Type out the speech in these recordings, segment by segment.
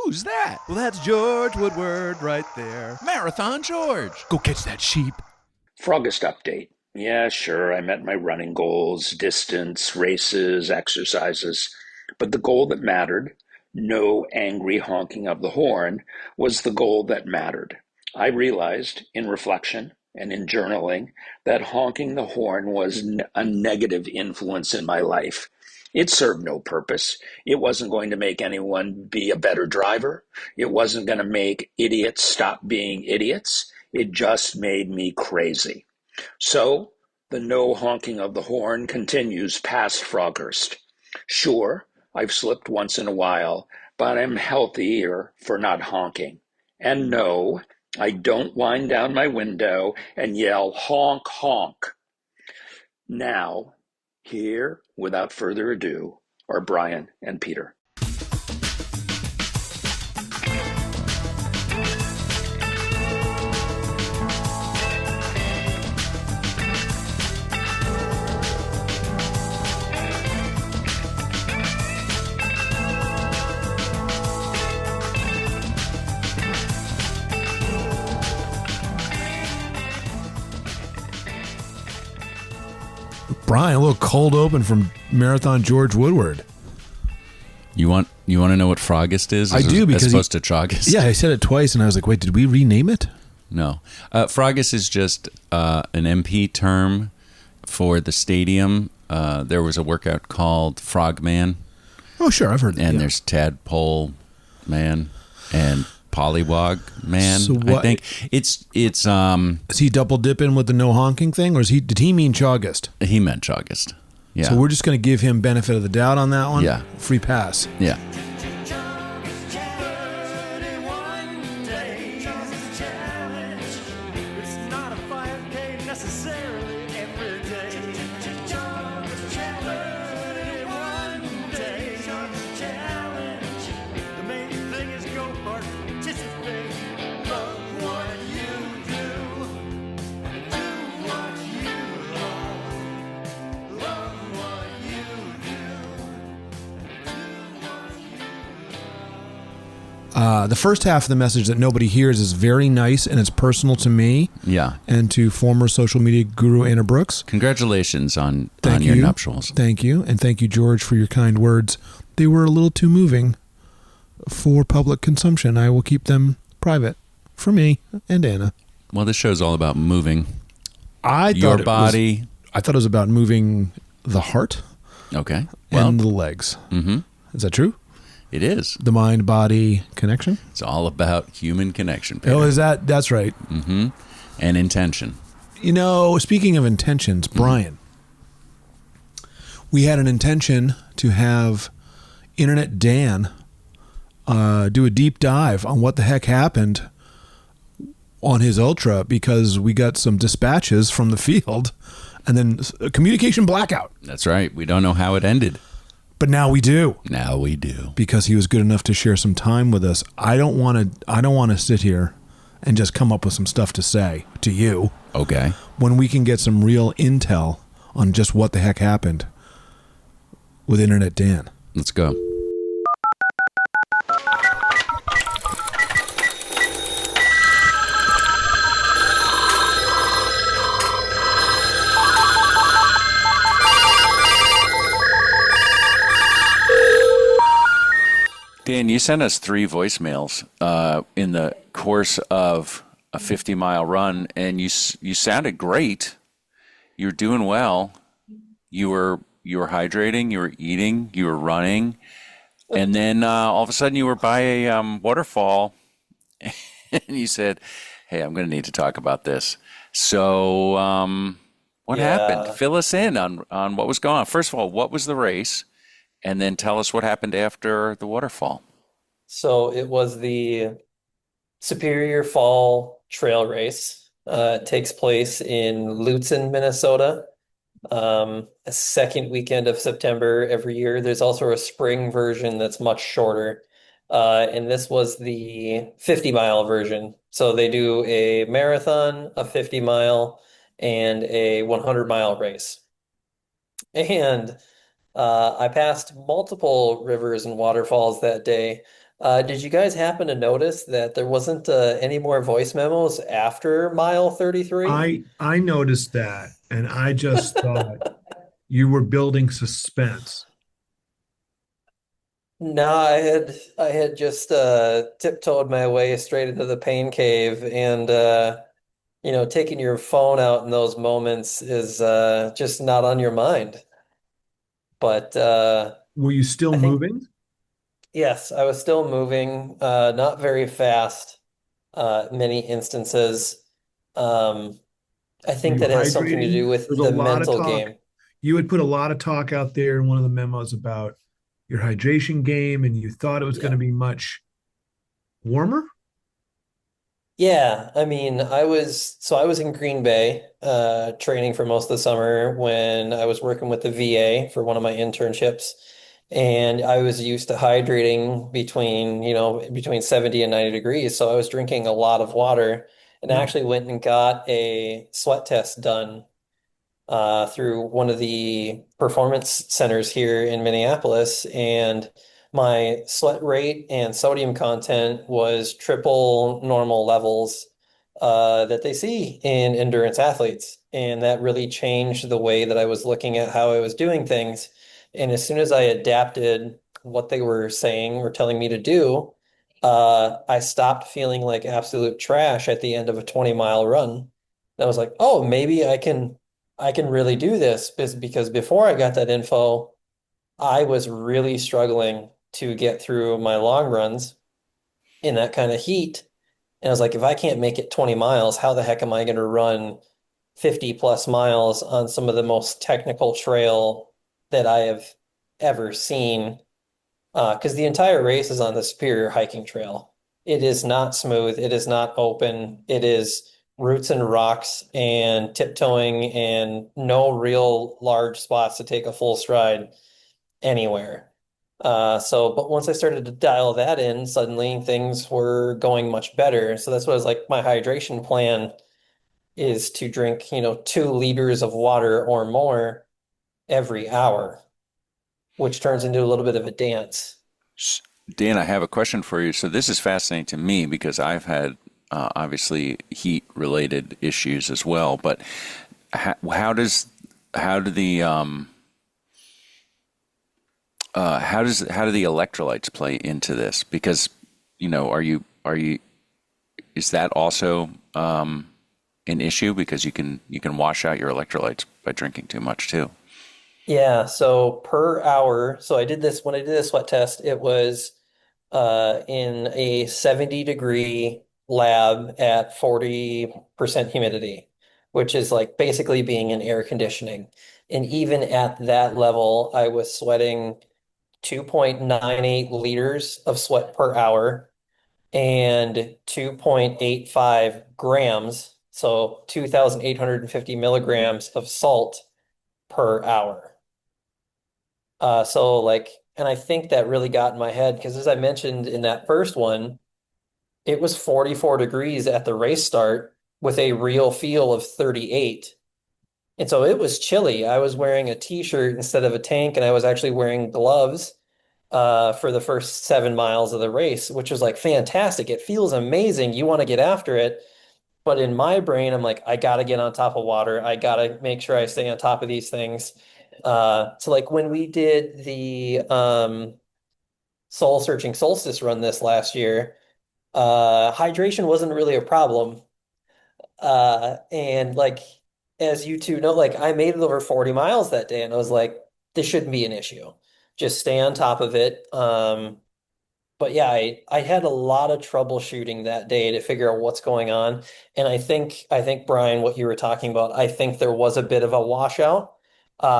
Who's that? Well, that's George Woodward right there. Marathon George. Go catch that sheep. Frogist update. Yeah, sure, I met my running goals, distance, races, exercises. But the goal that mattered, no angry honking of the horn, was the goal that mattered. I realized in reflection and in journaling that honking the horn was a negative influence in my life. It served no purpose. It wasn't going to make anyone be a better driver. It wasn't going to make idiots stop being idiots. It just made me crazy. So the no honking of the horn continues past Froghurst. Sure, I've slipped once in a while, but I'm healthier for not honking. And no, I don't wind down my window and yell honk honk. Now, here, without further ado, are Bryan and Peter. Bryan, a little cold open from Marathon George Woodward. You want to know what Frogist is? I do, because as opposed to Chogist. Yeah, I said it twice, and I was like, wait, did we rename it? No. Frogist is just an MP term for the stadium. There was a workout called Frogman. Oh, sure, I've heard that. And there's Tadpole Man and Pollywog Man. So what, I think it's is he double dipping with the no honking thing, or did he mean Chogist? He meant Chogist. Yeah. So we're just going to give him benefit of the doubt on that one? Yeah. Free pass. Yeah. The first half of the message that nobody hears is very nice, and it's personal to me. Yeah. And to former social media guru Anna Brooks. Congratulations on your nuptials. Thank you. And thank you, George, for your kind words. They were a little too moving for public consumption. I will keep them private for me and Anna. Well, this show's all about moving I your body. I thought it was about moving the heart. Okay. Well, and the legs. Mm-hmm. Is that true? It is. The mind-body connection? It's all about human connection, Peter. Oh, that's right. Mm-hmm. And intention. You know, speaking of intentions, Bryan, we had an intention to have Internet Dan do a deep dive on what the heck happened on his Ultra, because we got some dispatches from the field and then a communication blackout. That's right. We don't know how it ended. But now we do. Now we do. Because he was good enough to share some time with us. I don't want to sit here and just come up with some stuff to say to you. Okay. When we can get some real intel on just what the heck happened with Internet Dan. Let's go. Dan, you sent us 3 voicemails in the course of a 50-mile run, and you sounded great. You're doing well. You were hydrating. You were eating. You were running, and then all of a sudden you were by a waterfall, and you said, "Hey, I'm going to need to talk about this." So, what happened? Fill us in on what was going on. First of all, what was the race? And then tell us what happened after the waterfall. So it was the Superior Fall Trail Race. It takes place in Lutzen, Minnesota, a second weekend of September every year. There's also a spring version that's much shorter. And this was the 50-mile version. So they do a marathon, a 50-mile, and a 100-mile race. And I passed multiple rivers and waterfalls that day. Did you guys happen to notice that there wasn't any more voice memos after mile 33? I noticed that, and I just thought you were building suspense. No, I had just tiptoed my way straight into the pain cave, and taking your phone out in those moments is just not on your mind. But Were you still I think moving? yes, I was still moving, not very fast, many instances. Um, I Were think you that has something to hydrating? do with There's a the lot of mental talk. game. You had put a lot of talk out there in one of the memos about your hydration game, and you thought it was going Yeah. to be much warmer. Yeah, I mean, I was in Green Bay training for most of the summer when I was working with the VA for one of my internships. And I was used to hydrating between 70 and 90 degrees. So I was drinking a lot of water and Yeah. actually went and got a sweat test done through one of the performance centers here in Minneapolis, and my sweat rate and sodium content was triple normal levels that they see in endurance athletes. And that really changed the way that I was looking at how I was doing things. And as soon as I adapted what they were saying or telling me to do, I stopped feeling like absolute trash at the end of a 20-mile run. And I was like, oh, maybe I can really do this because before I got that info, I was really struggling to get through my long runs in that kind of heat. And I was like, if I can't make it 20 miles, how the heck am I going to run 50 plus miles on some of the most technical trail that I have ever seen? Because the entire race is on the Superior hiking trail. It is not smooth. It is not open. It is roots and rocks and tiptoeing and no real large spots to take a full stride anywhere. But once I started to dial that in, suddenly things were going much better. So that's what I was like, my hydration plan is to drink, 2 liters of water or more every hour, which turns into a little bit of a dance. Dan, I have a question for you. So this is fascinating to me because I've had obviously heat related issues as well. But how do the how do the electrolytes play into this? Because are you is that also an issue because you can wash out your electrolytes by drinking too much too? Yeah, so per hour. So I did this when I did this sweat test, it was in a 70-degree lab at 40% humidity, which is like basically being in air conditioning. And even at that level, I was sweating 2.98 liters of sweat per hour and 2.85 grams, so 2,850 milligrams of salt per hour. And I think that really got in my head because as I mentioned in that first one, it was 44 degrees at the race start with a real feel of 38. And so it was chilly. I was wearing a t-shirt instead of a tank, and I was actually wearing gloves for the first 7 miles of the race, which was like fantastic. It feels amazing. You want to get after it. But in my brain, I'm like, I gotta get on top of water. I gotta make sure I stay on top of these things. So like when we did the Soul Searching Solstice run this last year, hydration wasn't really a problem. And like as you two know, like I made it over 40 miles that day, and I was like, this shouldn't be an issue. Just stay on top of it. But yeah, I had a lot of troubleshooting that day to figure out what's going on. And I think Brian, what you were talking about, I think there was a bit of a washout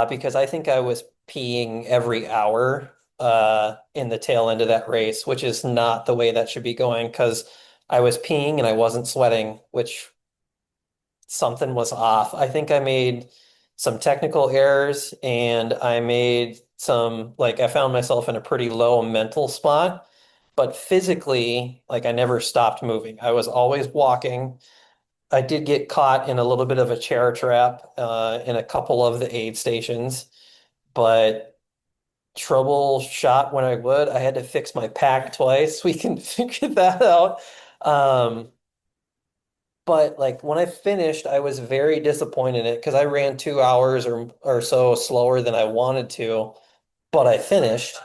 because I think I was peeing every hour in the tail end of that race, which is not the way that should be going because I was peeing and I wasn't sweating, which something was off. I think I made some technical errors and I made some, like, I found myself in a pretty low mental spot, but physically, like, I never stopped moving. I was always walking. I did get caught in a little bit of a chair trap in a couple of the aid stations, but troubleshot when I would. I had to fix my pack twice. We can figure that out. Um, but like when I finished, I was very disappointed in it because I ran 2 hours or so slower than I wanted to, but I finished.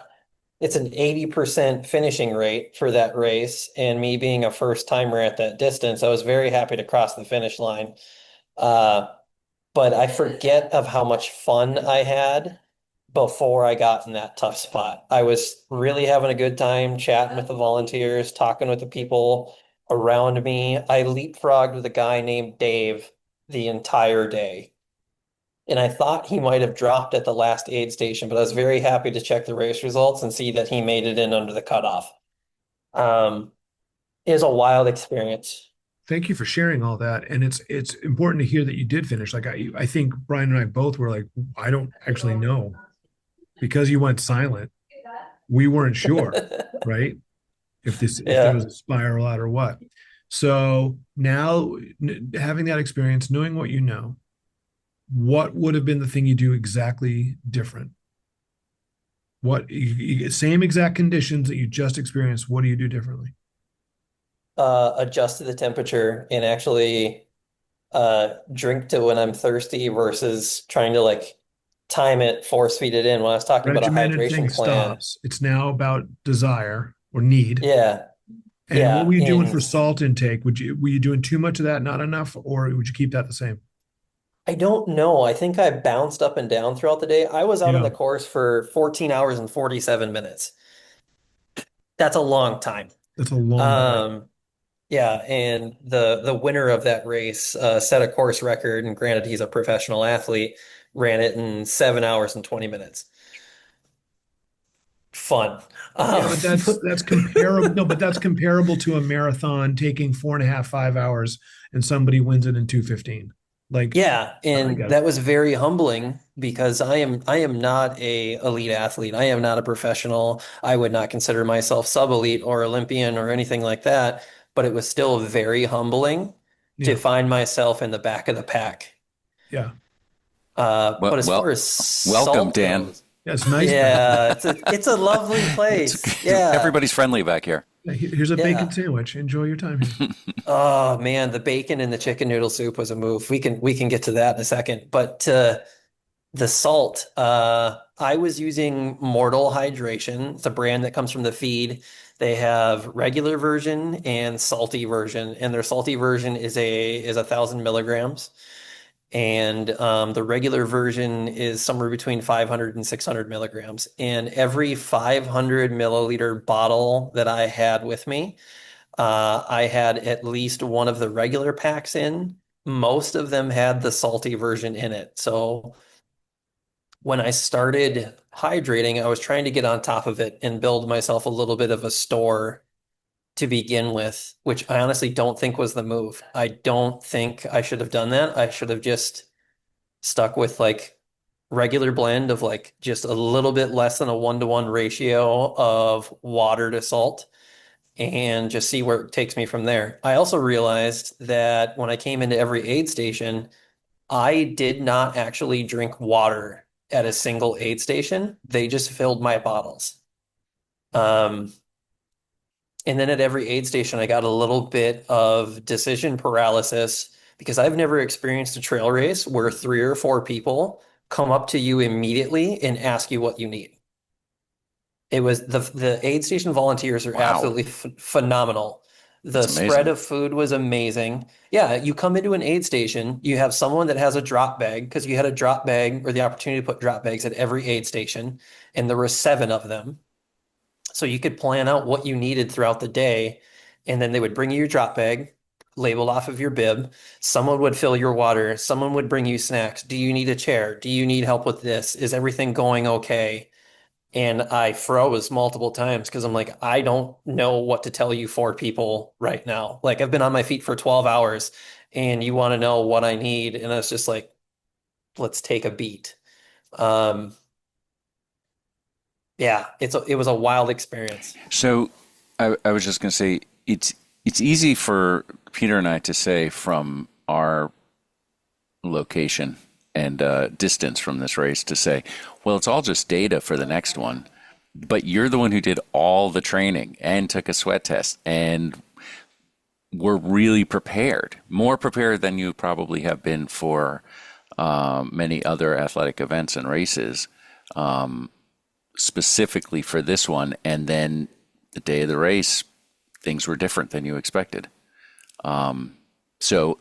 It's an 80% finishing rate for that race, and me being a first timer at that distance, I was very happy to cross the finish line. Uh, but I forget of how much fun I had before I got in that tough spot. I was really having a good time chatting with the volunteers, talking with the people around me. I leapfrogged with a guy named Dave the entire day. And I thought he might have dropped at the last aid station, but I was very happy to check the race results and see that he made it in under the cutoff. Um, it was a wild experience. Thank you for sharing all that. And it's important to hear that you did finish. Like I think Brian and I both were like, I don't actually know because you went silent. We weren't sure, right? If there was Yeah. a spiral out or what. So now having that experience, knowing what you know, what would have been the thing you do exactly different? What same exact conditions that you just experienced, what do you do differently? Adjusted the temperature and actually drink to when I'm thirsty versus trying to like time it, force feed it in. When I was talking about a Regimented thing hydration plan, stops. It's now about desire or need. yeah, And what yeah, were you doing for and salt intake? Were you doing too much of that, not enough, or would you keep that the same? I don't know. I think I bounced up and down throughout the day. I was out on Yeah, the course for 14 hours and 47 minutes. That's a long time. that's a long time. Um, yeah, and the winner of that race set a course record, and granted, he's a professional athlete, ran it in 7 hours and 20 minutes. Fun. Yeah, Um, but that's comparable. No, but that's comparable to a marathon taking 4.5, 5 hours, and somebody wins it in 2:15. Like, yeah, I and get it. that was very humbling because I am not a elite athlete. I am not a professional. I would not consider myself sub-elite or Olympian or anything like that, but it was still very humbling to Yeah, find myself in the back of the pack. yeah, Well, But as far well, as welcome, salt Dan. goes, yeah. It's nice back there. yeah, it's a lovely place. Yeah. Everybody's friendly back here. Yeah, here's a bacon Yeah. sandwich. Enjoy your time here. Oh man, the bacon and the chicken noodle soup was a move. We can get to that in a second. But the salt, I was using Mortal Hydration. It's a brand that comes from the feed. They have regular version and salty version, and their salty version is 1,000 milligrams, and the regular version is somewhere between 500 and 600 milligrams. And every 500 milliliter bottle that I had with me, I had at least one of the regular packs in. Most of them had the salty version in it. So when I started hydrating, I was trying to get on top of it and build myself a little bit of a store to begin with, which I honestly don't think was the move. I don't think I should have done that. I should have just stuck with like regular blend of like just a little bit less than a 1-to-1 ratio of water to salt and just see where it takes me from there. I also realized that when I came into every aid station, I did not actually drink water at a single aid station. They just filled my bottles. Um, and then at every aid station, I got a little bit of decision paralysis because I've never experienced a trail race where 3 or 4 people come up to you immediately and ask you what you need. It was the aid station volunteers are Wow, absolutely phenomenal. The that's spread amazing. of food was amazing. Yeah, you come into an aid station, you have someone that has a drop bag because you had a drop bag or the opportunity to put drop bags at every aid station, and there were 7 of them. So you could plan out what you needed throughout the day, and then they would bring you your drop bag labeled off of your bib. Someone would fill your water. Someone would bring you snacks. Do you need a chair? Do you need help with this? Is everything going okay? And I froze multiple times because I'm like, I don't know what to tell you 4 people right now. Like I've been on my feet for 12 hours and you want to know what I need. And it's just like, let's take a beat. Um, yeah, it was a wild experience. So I was just going to say it's easy for Peter and I to say from our location distance from this race to say, well, it's all just data for the next one. But you're the one who did all the training and took a sweat test and were really prepared, more prepared than you probably have been for many other athletic events and races, specifically for this one. And then the day of the race, things were different than you expected. So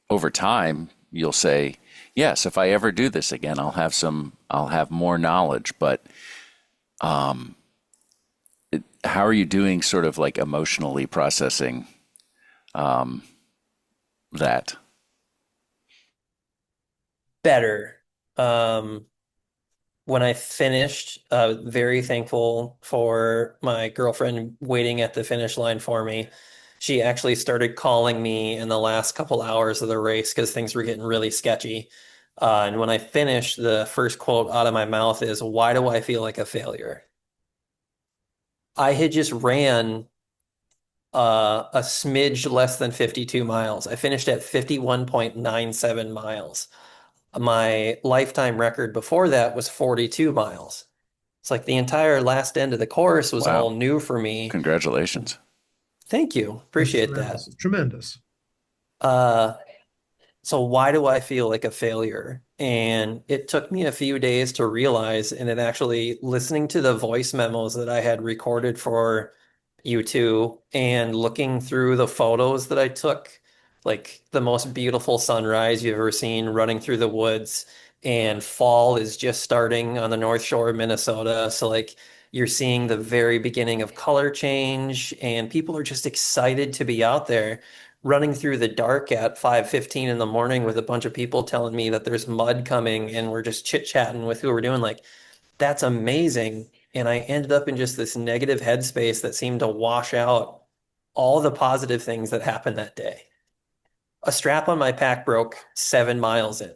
over time, you'll say, yes, if I ever do this again, I'll have more knowledge. But how are you doing sort of like emotionally processing that? Better. When I finished, very thankful for my girlfriend waiting at the finish line for me. She actually started calling me in the last couple hours of the race because things were getting really sketchy. And when I finished, the first quote out of my mouth is, "Why do I feel like a failure?" I had just ran a smidge less than 52 miles. I finished at 51.97 miles. My lifetime record before that was 42 miles. It's like the entire last end of the course was Wow. all new for me. Congratulations. Thank you. Appreciate that. Tremendous. Uh, so why do I feel like a failure? And it took me a few days to realize, and then actually listening to the voice memos that I had recorded for you two and looking through the photos that I took, like the most beautiful sunrise you've ever seen running through the woods, and fall is just starting on the North Shore of Minnesota. So like you're seeing the very beginning of color change, and people are just excited to be out there running through the dark at 5:15 in the morning with a bunch of people telling me that there's mud coming, and we're just chit-chatting with who we're doing. Like, that's amazing. And I ended up in just this negative headspace that seemed to wash out all the positive things that happened that day. A strap on my pack broke 7 miles in.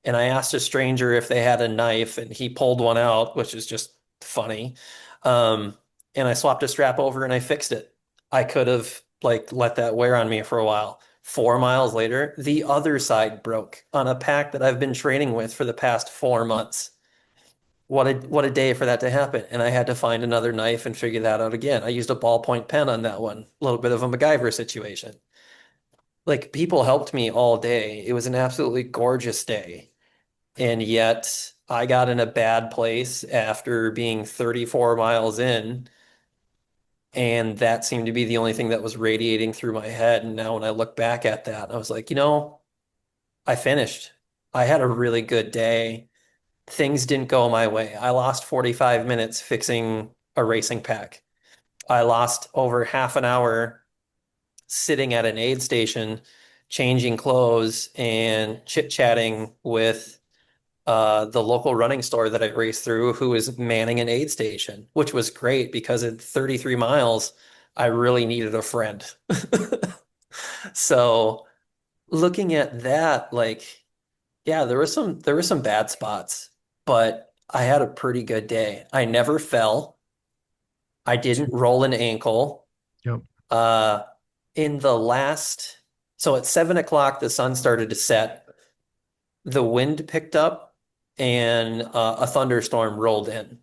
And I asked a stranger if they had a knife, and he pulled one out, which is just funny. And I swapped a strap over and I fixed it. I could have like let that wear on me for a while. 4 miles later, the other side broke on a pack that I've been training with for the past 4 months. What a day for that to happen. And I had to find another knife and figure that out again. I used a ballpoint pen on that one. A little bit of a MacGyver situation. Like, people helped me all day. It was an absolutely gorgeous day. And yet I got in a bad place after being 34 miles in. And that seemed to be the only thing that was radiating through my head. And now when I look back at that, I was like, I finished. I had a really good day. Things didn't go my way. I lost 45 minutes fixing a racing pack. I lost over half an hour sitting at an aid station, changing clothes and chit-chatting with the local running store that I raced through, who was manning an aid station, which was great because at 33 miles, I really needed a friend. So looking at that, like, yeah, there were some bad spots, but I had a pretty good day. I never fell. I didn't roll an ankle. Yep. In the last, so at 7 o'clock, the sun started to set. The wind picked up, and a thunderstorm rolled in,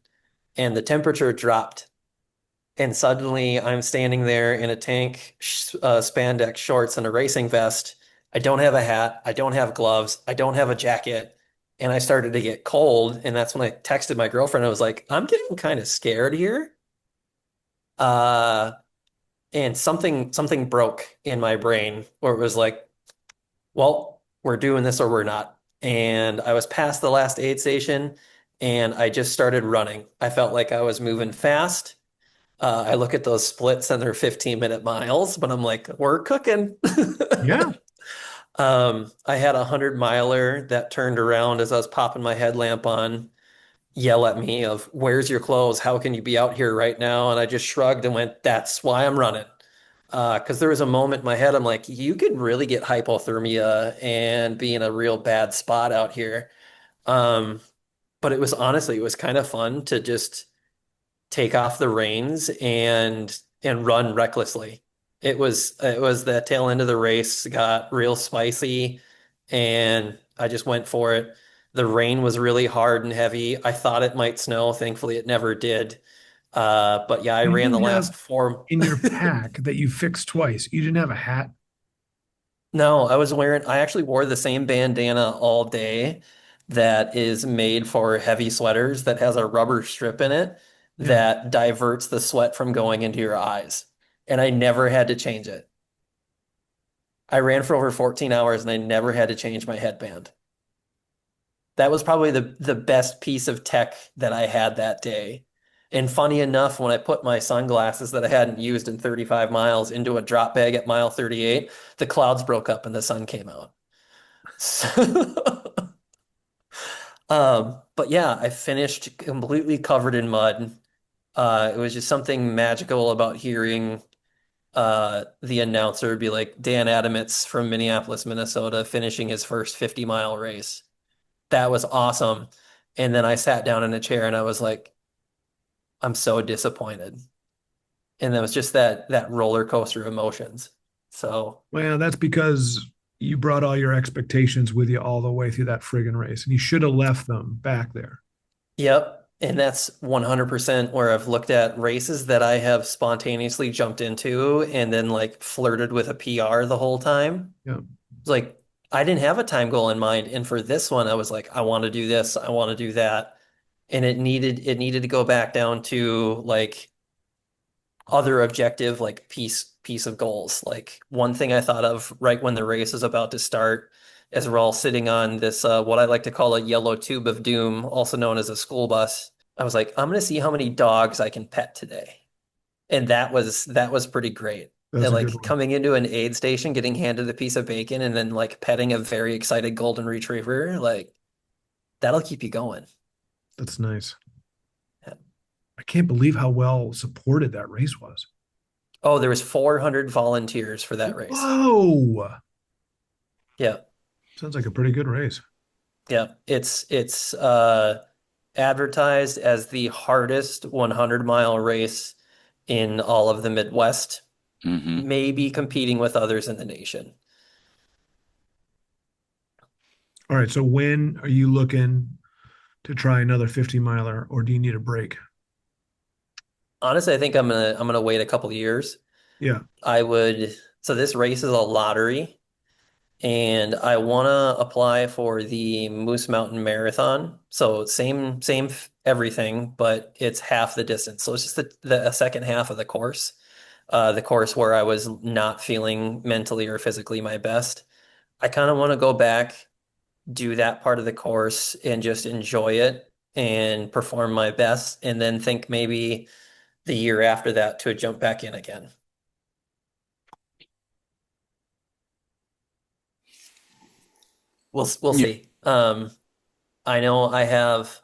and the temperature dropped. And suddenly, I'm standing there in a tank, spandex shorts, and a racing vest. I don't have a hat. I don't have gloves. I don't have a jacket. And I started to get cold. And that's when I texted my girlfriend. I was like, I'm getting kind of scared here. And something broke in my brain where it was like, well, we're doing this or we're not. And I was past the last aid station and I just started running. I felt like I was moving fast. I look at those splits and they're 15-minute miles, but I'm like, we're cooking. Yeah. I had a 100-miler that turned around as I was popping my headlamp on, yell at me of, "Where's your clothes? How can you be out here right now?" And I just shrugged and went, "That's why I'm running." Because there was a moment in my head, I'm like, you could really get hypothermia and be in a real bad spot out here. But it was honestly, it was kind of fun to just take off the reins and run recklessly. It was the tail end of the race got real spicy. and I just went for it. The rain was really hard and heavy. I thought it might snow. Thankfully, it never did. But yeah, I You ran the didn't have last four. in your pack that you fixed twice. You didn't have a hat. No, I actually wore the same bandana all day that is made for heavy sweaters that has a rubber strip in it Yeah. that diverts the sweat from going into your eyes. And I never had to change it. I ran for over 14 hours and I never had to change my headband. That was probably the best piece of tech that I had that day. And funny enough, when I put my sunglasses that I hadn't used in 35 miles into a drop bag at mile 38, the clouds broke up and the sun came out. So, but yeah, I finished completely covered in mud. It was just something magical about hearing the announcer be like, Dan Adamietz from Minneapolis, Minnesota, finishing his first 50-mile race. That was awesome. And then I sat down in a chair and I was like, I'm so disappointed. And that was just that roller coaster of emotions. So, Well, that's because you brought all your expectations with you all the way through that friggin' race, and you should have left them back there. yep. And that's 100% where I've looked at races that I have spontaneously jumped into and then like flirted with a PR the whole time. Yeah. It's like I didn't have a time goal in mind. And for this one, I was like, I want to do this, I want to do that. And it needed to go back down to like other objective, like piece of goals. Like one thing I thought of right when the race is about to start, as we're all sitting on this what I like to call a yellow tube of doom, also known as a school bus. I was like, I'm gonna see how many dogs I can pet today. And that was pretty great. That's And a good like one. coming into an aid station, getting handed a piece of bacon and then like petting a very excited golden retriever, like that'll keep you going. That's nice. Yeah. I can't believe how well supported that race was. Oh, there was 400 volunteers for that race. Whoa. Yeah. Sounds like a pretty good race. Yeah. It's advertised as the hardest 100-mile race in all of the Midwest, Hmm. maybe competing with others in the nation. All right. So when are you looking to try another 50 miler, or do you need a break? Honestly, I think I'm gonna wait a couple of years. Yeah. So this race is a lottery, and I wanna apply for the Moose Mountain Marathon. So same everything, but it's half the distance. So it's just the second half of the course where I was not feeling mentally or physically my best. I kind of want to go back, do that part of the course and just enjoy it and perform my best, and then think maybe the year after that to jump back in again. We'll Yeah. see. I know I have,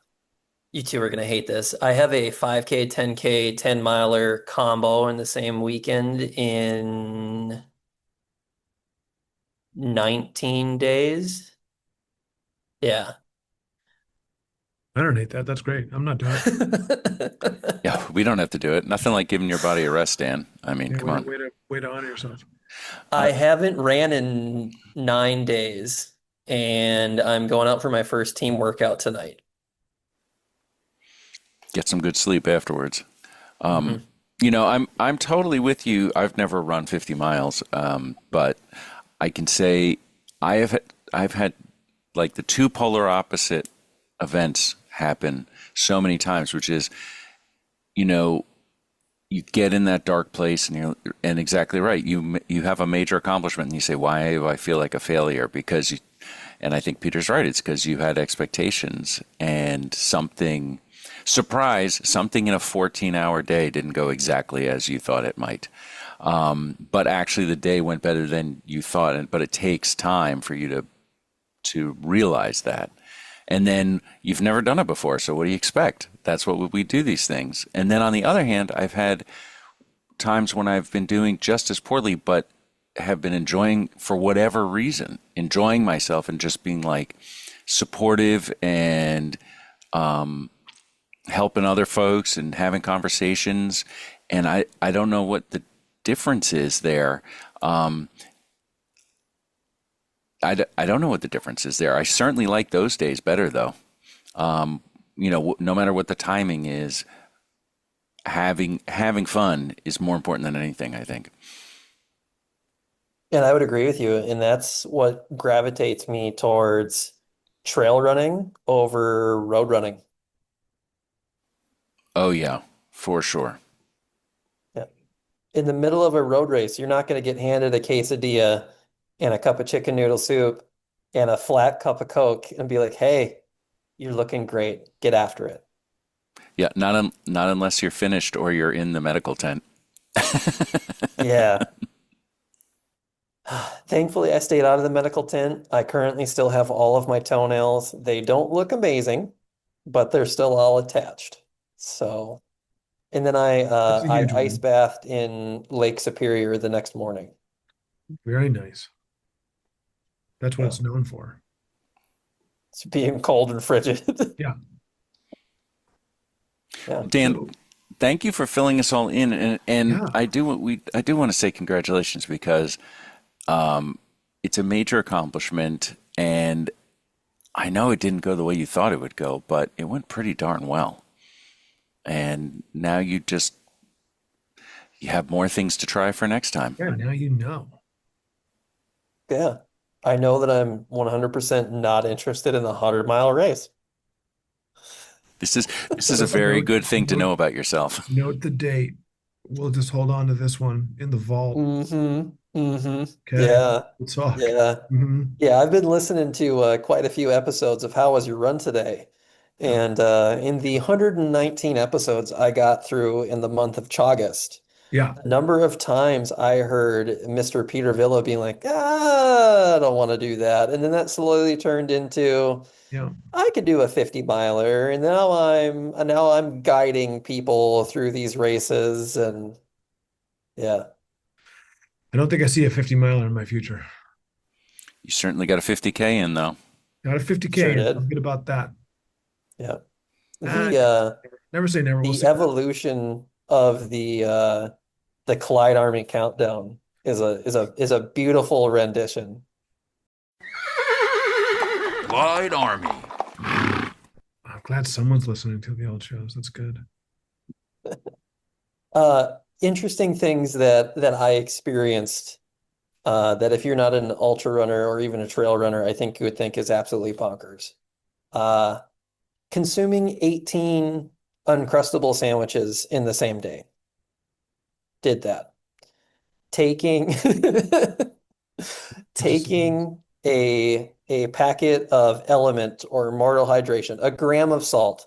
you two are gonna hate this. I have a 5K, 10K, 10 miler combo in the same weekend in 19 days. Yeah. I don't hate that. That's great. I'm not doing it. Yeah, we don't have to do it. Nothing like giving your body a rest, Dan. I mean, Yeah, come on. way to honor yourself. I haven't ran in 9 days, and I'm going out for my first team workout tonight. Get some good sleep afterwards. Mhm. I'm totally with you. I've never run 50 miles, but I can say I've had like the two polar opposite events happen so many times, which is, you get in that dark place and exactly right. You have a major accomplishment and you say, why do I feel like a failure? And I think Peter's right. It's because you had expectations and something in a 14-hour day didn't go exactly as you thought it might. But actually the day went better than you thought. But it takes time for you to realize that. And then you've never done it before, so what do you expect? That's what we do these things. And then on the other hand, I've had times when I've been doing just as poorly, but have been enjoying, for whatever reason, enjoying myself and just being like supportive and helping other folks and having conversations. And I don't know what the difference is there. I don't know what the difference is there. I certainly like those days better though. No matter what the timing is, having fun is more important than anything, I think. And I would agree with you. And that's what gravitates me towards trail running over road running. Oh yeah, for sure. Yeah. In the middle of a road race, you're not going to get handed a quesadilla and a cup of chicken noodle soup and a flat cup of Coke and be like, hey, you're looking great. Get after it. Yeah, not unless you're finished or you're in the medical tent. Yeah. Thankfully, I stayed out of the medical tent. I currently still have all of my toenails. They don't look amazing, but they're still all attached. So, and then That's a I huge ice win. bathed in Lake Superior the next morning. Very nice. That's what Yeah. it's known for. It's being cold and frigid. Yeah. Yeah. Dan, thank you for filling us all in, and Yeah. I do want to say congratulations because it's a major accomplishment, and I know it didn't go the way you thought it would go, but it went pretty darn well. And now you have more things to try for next time. Yeah. Now you know. Yeah. I know that I'm 100% not interested in the 100-mile race. This is a very good thing to know about yourself. Note the date. We'll just hold on to this one in the vault. Mm-hmm. Mm-hmm. Okay. Yeah. We'll talk. Yeah. Hmm. Yeah, I've been listening to quite a few episodes of How Was Your Run Today? Yeah. And in the 119 episodes I got through in the month of Chaugust, Yeah. a number of times I heard Mr. Peter Villa being like, I don't want to do that. And then that slowly turned into, Yeah. I could do a 50 miler. And now I'm guiding people through these races. And yeah, I don't think I see a 50 miler in my future. You certainly got a 50K in though. Got a 50K. sure In. did. I'm good about that. Yeah. Ah, The never say never. We'll the see. evolution of the Clyde Army countdown is a beautiful rendition. Clyde Army. I'm glad someone's listening to the old shows. That's good. Interesting things that I experienced that if you're not an ultra runner or even a trail runner, I think you would think is absolutely bonkers. Uh, Consuming 18 Uncrustable sandwiches in the same day. Did that. Taking taking a packet of Element or Mortal Hydration, a gram of salt,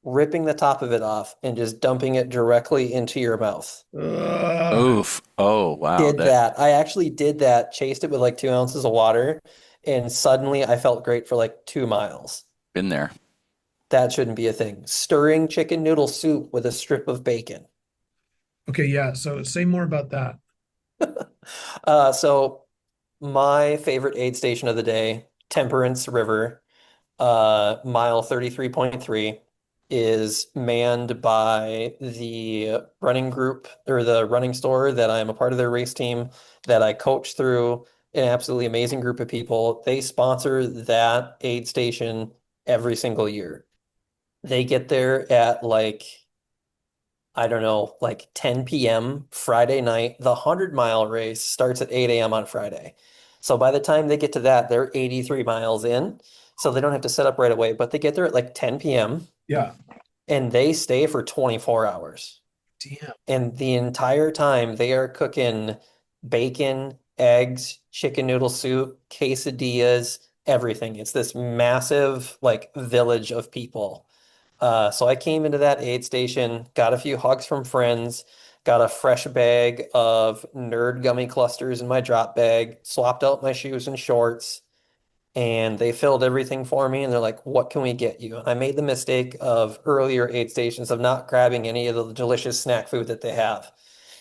ripping the top of it off and just dumping it directly into your mouth. Oof. Oh, wow. Did that. I actually did that, chased it with like 2 ounces of water, and suddenly I felt great for like 2 miles. Been there. That shouldn't be a thing. Stirring chicken noodle soup with a strip of bacon. Okay, yeah. So say more about that. So my favorite aid station of the day, Temperance River, mile 33.3, is manned by the running group or the running store that I'm a part of their race team that I coach through an absolutely amazing group of people. They sponsor that aid station every single year. They get there at like, I don't know, like 10 p.m. Friday night. The 100-mile race starts at 8 a.m. on Friday. So by the time they get to that, they're 83 miles in. So they don't have to set up right away, but they get there at like 10 p.m. Yeah. and they stay for 24 hours. Damn. And the entire time they are cooking bacon, eggs, chicken noodle soup, quesadillas, everything. It's this massive like village of people. So I came into that aid station, got a few hugs from friends, got a fresh bag of Nerd gummy clusters in my drop bag, swapped out my shoes and shorts, and they filled everything for me. And they're like, "What can we get you?" And I made the mistake of earlier aid stations of not grabbing any of the delicious snack food that they have.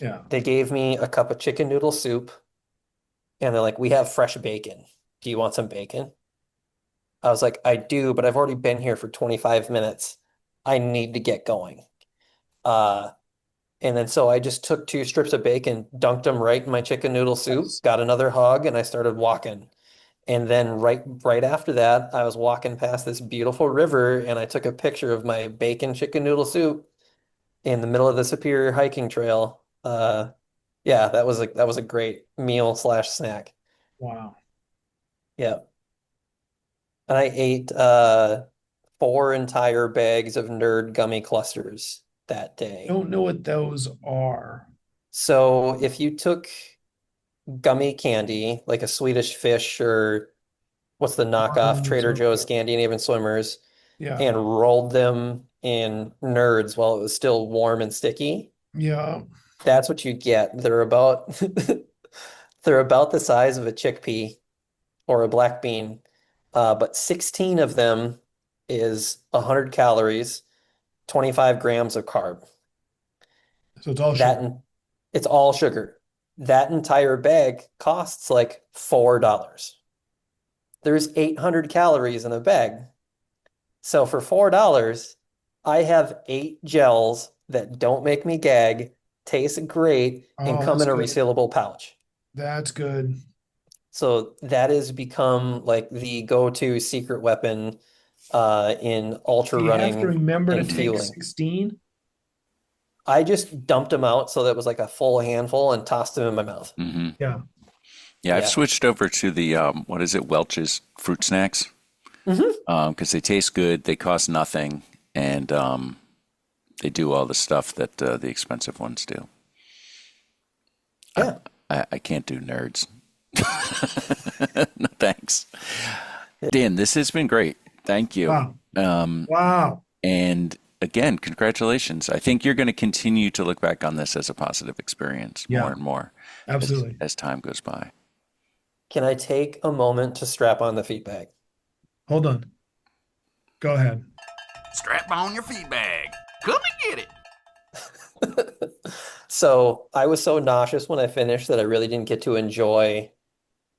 Yeah. They gave me a cup of chicken noodle soup, and they're like, "We have fresh bacon. Do you want some bacon?" I was like, "I do, but I've already been here for 25 minutes. I need to get going." Uh, and then so I just took 2 strips of bacon, dunked them right in my chicken noodle soup, Nice. got another hug, and I started walking. And then right after that, I was walking past this beautiful river and I took a picture of my bacon chicken noodle soup in the middle of the Superior hiking trail. Yeah, that was a great meal slash snack. Wow. Yeah. And I ate 4 entire bags of Nerd gummy clusters that day. Don't know what those are. So if you took gummy candy, like a Swedish Fish or what's the knockoff Trader Joe's Scandinavian Swimmers, Yeah. and rolled them in Nerds while it was still warm and sticky, Yeah. that's what you get. They're about they're about the size of a chickpea or a black bean, but 16 of them is 100 calories, 25 grams of carb. So it's all That sugar. and it's all sugar. That entire bag costs like $4. There's 800 calories in a bag. So for $4, I have 8 gels that don't make me gag, taste great, and Oh, come in that's a good. resealable pouch. That's good. So that has become like the go-to secret weapon in ultra You have running to remember to and take fueling. 16. I just dumped them out so that it was like a full handful and tossed them in my mouth. Mm-hmm. Yeah. Yeah, I've Yeah. switched over to the what is it, Welch's fruit snacks, Mm-hmm. because they taste good, they cost nothing, and they do all the stuff that the expensive ones do. Yeah. I can't do Nerds. No, thanks, Dan. This has been great. Thank you. Wow. Um, Wow. and again, congratulations. I think you're going to continue to look back on this as a positive experience Yeah. more and more Absolutely. as time goes by. Can I take a moment to strap on the feed bag? Hold on. Go ahead. Strap on your feed bag. Come and get it. So I was so nauseous when I finished that I really didn't get to enjoy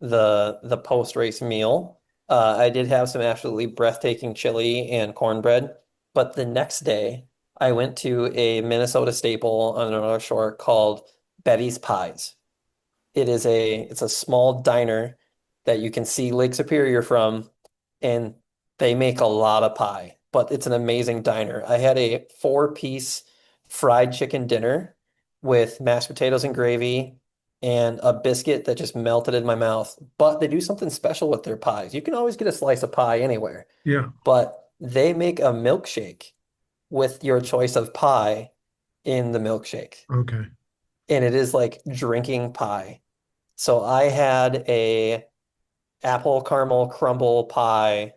the post-race meal. I did have some absolutely breathtaking chili and cornbread, but the next day I went to a Minnesota staple on the North Shore called Betty's Pies. It's a small diner that you can see Lake Superior from, and they make a lot of pie, but it's an amazing diner. I had a 4-piece fried chicken dinner with mashed potatoes and gravy and a biscuit that just melted in my mouth. But they do something special with their pies. You can always get a slice of pie anywhere, Yeah. but they make a milkshake with your choice of pie in the milkshake. Okay. And it is like drinking pie. So I had a apple caramel crumble pie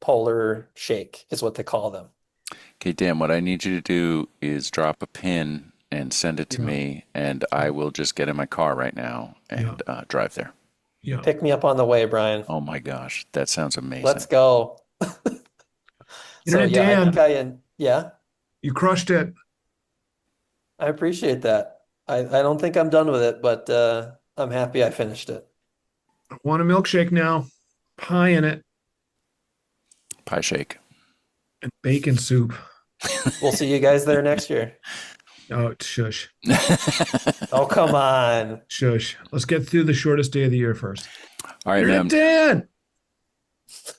polar shake is what they call them. Okay, Dan, what I need you to do is drop a pin and send it to me, and I will just get in my car right now and drive there. Yeah. Pick me up on the way, Brian. Oh my gosh, that sounds amazing. Let's go. So Internet yeah, I Dan, think yeah, you crushed it. I appreciate that. I don't think I'm done with it, but I'm happy I finished it. I want a milkshake now. Pie in it Pie shake. and bacon soup. We'll see you guys there next year. Oh, shush. Oh, come on. Shush. Let's get through the shortest day of the year first. All right, Internet man. Dan.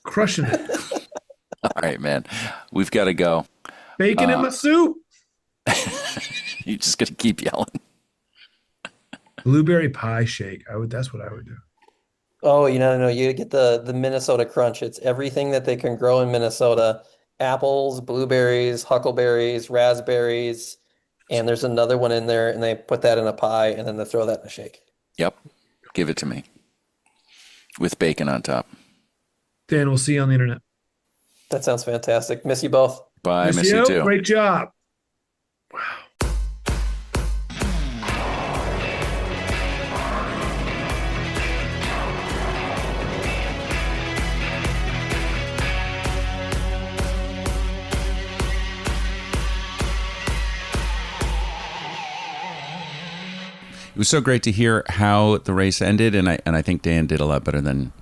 Crushing it. All right, man. We've got to go. Bacon in my soup. You're just gonna keep yelling. Blueberry pie shake. That's what I would do. Oh, no, you get the Minnesota Crunch. It's everything that they can grow in Minnesota. Apples, blueberries, huckleberries, raspberries, and there's another one in there, and they put that in a pie, and then they throw that in a shake. Yep. Give it to me. With bacon on top. Dan, we'll see you on the internet. That sounds fantastic. Miss you both. Bye. Miss you too. Great job. It was so great to hear how the race ended, and I think Dan did a lot better than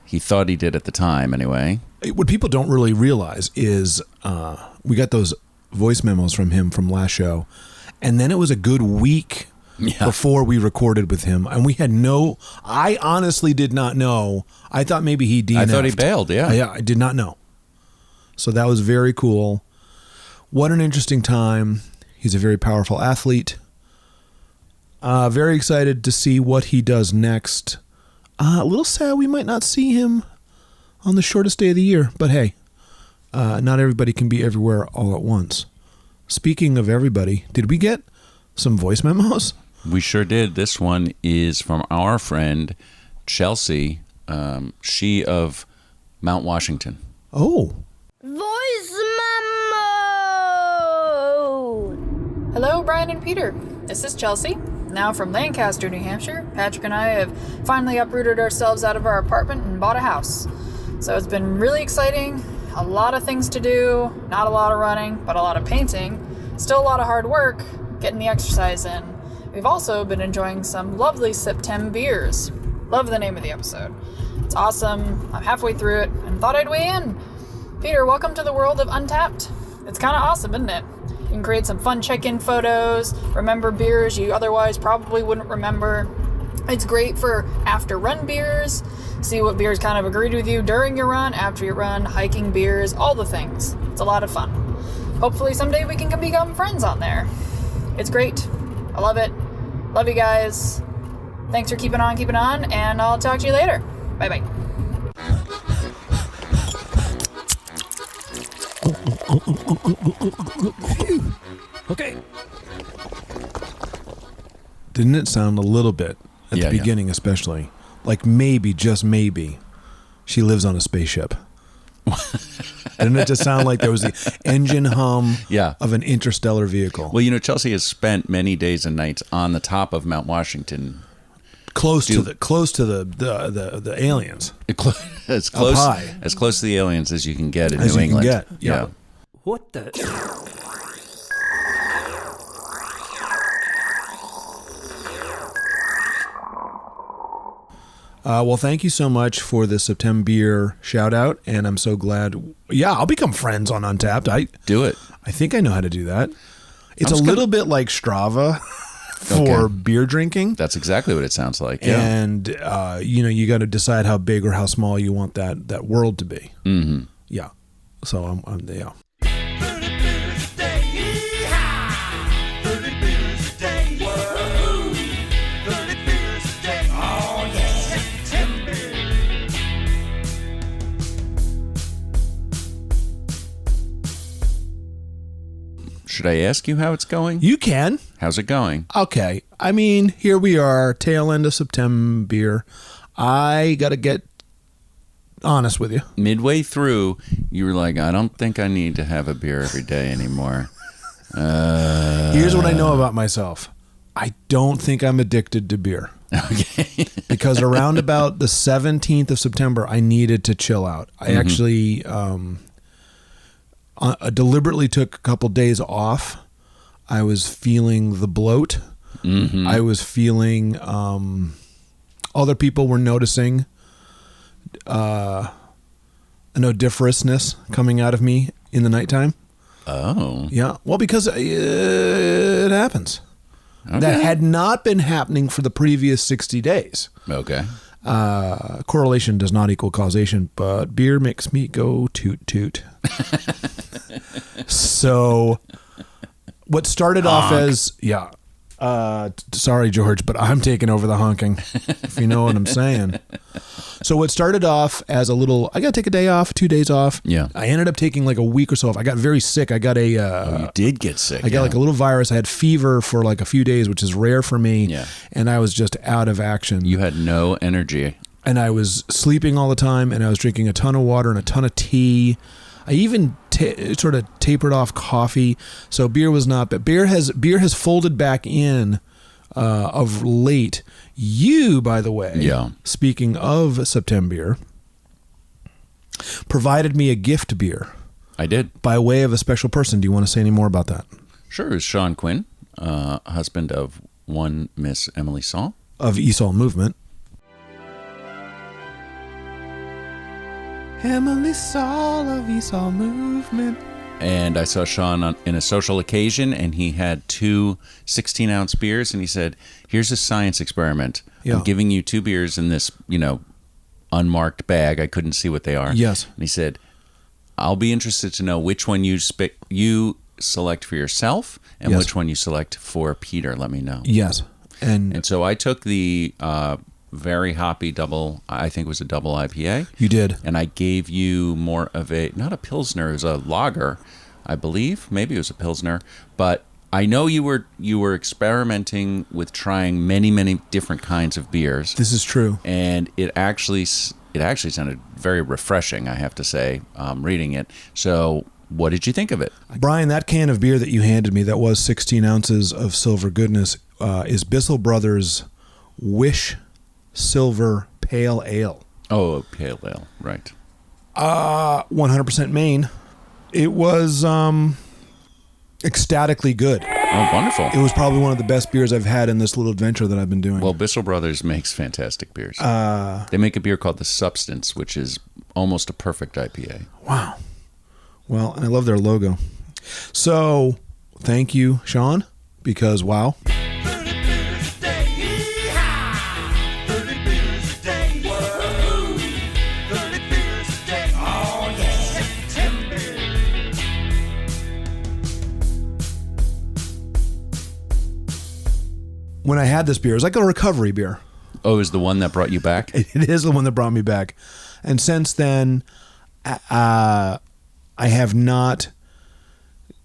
he thought he did at the time, anyway. What people don't really realize is we got those voice memos from him from last show, and then it was a good week before we recorded with him, and we had I honestly did not know. I thought maybe he DNF'd. I thought he bailed, yeah. Yeah, I did not know. So that was very cool. What an interesting time. He's a very powerful athlete. Very excited to see what he does next. A little sad we might not see him on the shortest day of the year, but hey, not everybody can be everywhere all at once. Speaking of everybody, did we get some voice memos? We sure did. This one is from our friend Chelsea, she of Mount Washington. Oh. Voice memo! Hello, Bryan and Peter. This is Chelsea. Now from Lancaster, New Hampshire, Patrick and I have finally uprooted ourselves out of our apartment and bought a house. So it's been really exciting. A lot of things to do, not a lot of running, but a lot of painting. Still a lot of hard work, getting the exercise in. We've also been enjoying some lovely SeptemBEERs. Love the name of the episode. It's awesome. I'm halfway through it and thought I'd weigh in. Peter, welcome to the world of Untapped. It's kind of awesome, isn't it? You can create some fun check-in photos, remember beers you otherwise probably wouldn't remember. It's great for after-run beers, see what beers kind of agreed with you during your run, after your run, hiking beers, all the things. It's a lot of fun. Hopefully someday we can become friends on there. It's great. I love it. Love you guys. Thanks for keeping on, and I'll talk to you later. Bye-bye. Okay. Didn't it sound a little bit at the beginning, especially like maybe, just maybe, she lives on a spaceship? Didn't it just sound like there was the engine hum of an interstellar vehicle? Well, Chelsea has spent many days and nights on the top of Mount Washington, close to the aliens, as close to the aliens as you can get in as New you England. Can get. Yeah. What the? Well, thank you so much for the SeptemBEER shout out, and I'm so glad. Yeah, I'll become friends on Untapped. Do it. I think I know how to do that. It's a little bit like Strava for beer drinking. That's exactly what it sounds like. Yeah. And you got to decide how big or how small you want that world to be. Mm-hmm. Yeah. So I'm yeah. Should I ask you how it's going? You can. How's it going? Okay. I mean, here we are, tail end of SeptemBEER. I got to get honest with you. Midway through, you were like, I don't think I need to have a beer every day anymore. Here's what I know about myself. I don't think I'm addicted to beer. Okay. Because around about the 17th of September, I needed to chill out. I actually deliberately took a couple days off. I was feeling the bloat. Mm-hmm. I was feeling other people were noticing an odoriferousness coming out of me in the nighttime. Oh. Yeah. Well, because it happens. Okay. That had not been happening for the previous 60 days. Okay. Correlation does not equal causation, but beer makes me go toot toot. So what started off as, sorry, George, but I'm taking over the honking, if you know what I'm saying. So what started off as a little, I got to take a day off, 2 days off. Yeah. I ended up taking like a week or so off. I got very sick. I got a... you did get sick. I got like a little virus. I had fever for like a few days, which is rare for me. Yeah. And I was just out of action. You had no energy. And I was sleeping all the time, and I was drinking a ton of water and a ton of tea. I even sort of tapered off coffee. So beer was not, but beer has folded back in of late. You, by the way, speaking of SeptemBEER, provided me a gift beer. I did. By way of a special person. Do you want to say any more about that? Sure. It's Sean Quinn, husband of one Miss Emily Saul. Of ESOL Movement. Emily Saul of ESOL Movement. and I saw Sean in a social occasion, and he had 2 16-ounce beers, and he said, "Here's a science experiment. Yeah. I'm giving you 2 beers in this, unmarked bag. I couldn't see what they are." Yes. And he said, "I'll be interested to know which one you select for yourself and Yes. which one you select for Peter. Let me know." Yes. And so I took the very hoppy double, I think it was a double IPA. You did. And I gave you more of not a Pilsner, it was a lager, I believe. Maybe it was a Pilsner. But I know you were experimenting with trying many, many different kinds of beers. This is true. And it actually sounded very refreshing, I have to say, reading it. So what did you think of it? Bryan, that can of beer that you handed me that was 16 ounces of silver goodness is Bissell Brothers Wish Silver Pale Ale. Oh, pale ale, right. 100% Maine. It was ecstatically good. Oh, wonderful. It was probably one of the best beers I've had in this little adventure that I've been doing. Well, Bissell Brothers makes fantastic beers. They make a beer called The Substance, which is almost a perfect IPA. Wow. Well, and I love their logo. So, thank you, Sean, because wow. When I had this beer, it was like a recovery beer. Oh, is the one that brought you back? It is the one that brought me back. And since then, I have not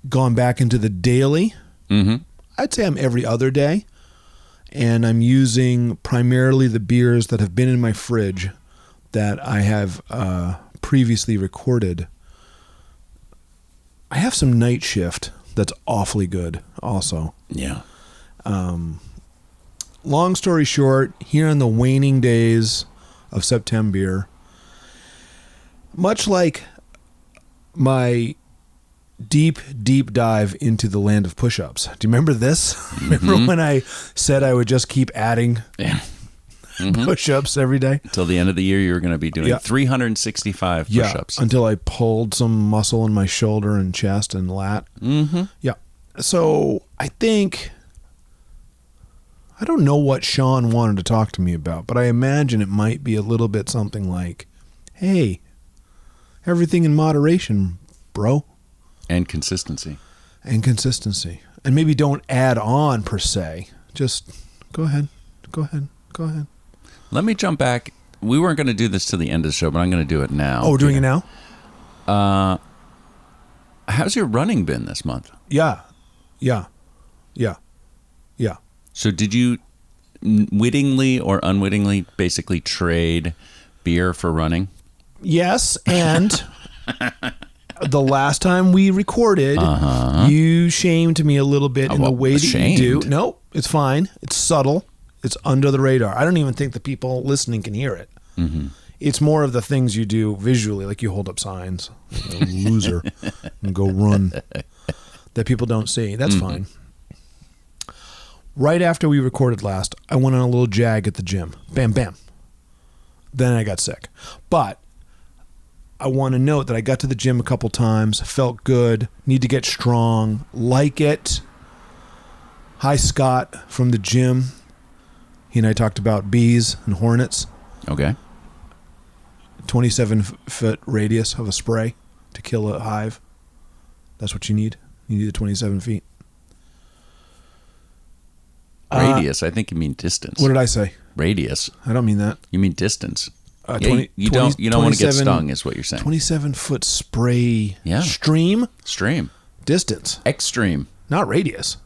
gone back into the daily. Mm-hmm. I'd say I'm every other day. And I'm using primarily the beers that have been in my fridge that I have previously recorded. I have some Night Shift that's awfully good also. Yeah. Long story short, here in the waning days of SeptemBEER, much like my deep dive into the land of push-ups. Do you remember this? Mm-hmm. Remember when I said I would just keep adding push-ups every day? Until the end of the year, you were going to be doing 365 push-ups. Until I pulled some muscle in my shoulder and chest and lat. Mm-hmm. Yeah. So I think... I don't know what Sean wanted to talk to me about, but I imagine it might be a little bit something like, hey, everything in moderation, bro. And consistency. And consistency. And maybe don't add on per se. Just go ahead. Let me jump back. We weren't going to do this till the end of the show, but I'm going to do it now. Oh, we're doing it now? How's your running been this month? Yeah. So did you wittingly or unwittingly basically trade beer for running? Yes, and the last time we recorded, you shamed me a little bit in the way that you do. No, it's fine. It's subtle. It's under the radar. I don't even think the people listening can hear it. Mm-hmm. It's more of the things you do visually, like you hold up signs, loser, and go run, that people don't see. That's fine. Right after we recorded last, I went on a little jag at the gym. Bam, bam. Then I got sick. But I want to note that I got to the gym a couple times, felt good, need to get strong, like it. Hi, Scott from the gym. He and I talked about bees and hornets. Okay. 27-foot radius of a spray to kill a hive. That's what you need. You need the 27 feet. Radius. I think you mean distance. What did I say? Radius. I don't mean that. You mean distance. 20, you don't want to get stung, is what you're saying. 27-foot spray. Yeah. Stream. Distance. Distance. Extreme. Not radius.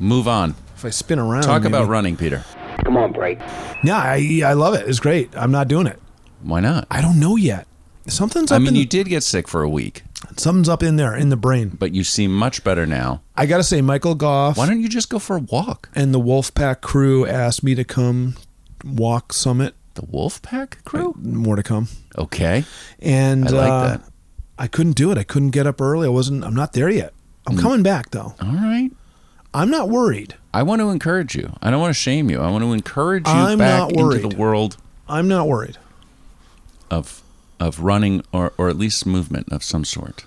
Move on. If I spin around. Talk maybe. about running, Peter. Come on, break. Yeah, I love it. It's great. I'm not doing it. Why not? I don't know yet. Something's up you did get sick for a week. Something's up in there, in the brain. But you seem much better now. I got to say, Michael Goff. Why don't you just go for a walk? And the Wolfpack crew asked me to come walk Summit. The Wolfpack crew? More to come. Okay. And I like that. I couldn't do it. I couldn't get up early. I'm not there yet. I'm coming back, though. All right. I'm not worried. I want to encourage you. I don't want to shame you. I want to encourage you I'm back not worried. into the world. I'm not worried. Of running or at least movement of some sort.